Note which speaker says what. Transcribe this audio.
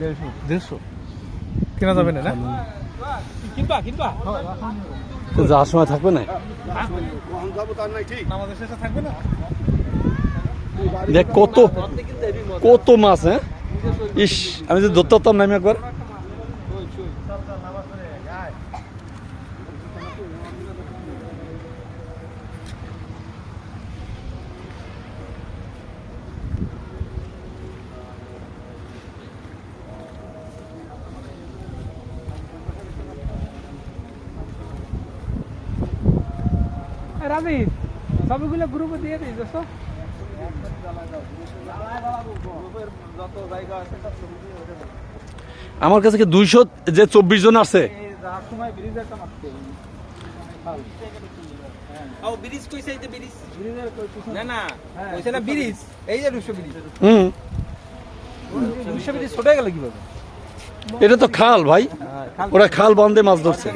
Speaker 1: 150 কেনা যাবে না? কিনবা
Speaker 2: তো যাওয়ার সময় থাকবে না?
Speaker 1: আমাদের শেষে থাকবে না?
Speaker 2: দেখ কত কত মাছ। হ্যাঁ, ইস, আমি যদি ধরতে পারতাম না আমি একবার।
Speaker 1: রাজি সবগুলো গ্রুপে দিয়ে দিই দোস্ত।
Speaker 2: আমার কাছে কি 200 যে 24 জন আছে। এটা তো খাল ভাই, ওরা খাল বন্ধে মাছ ধরছে।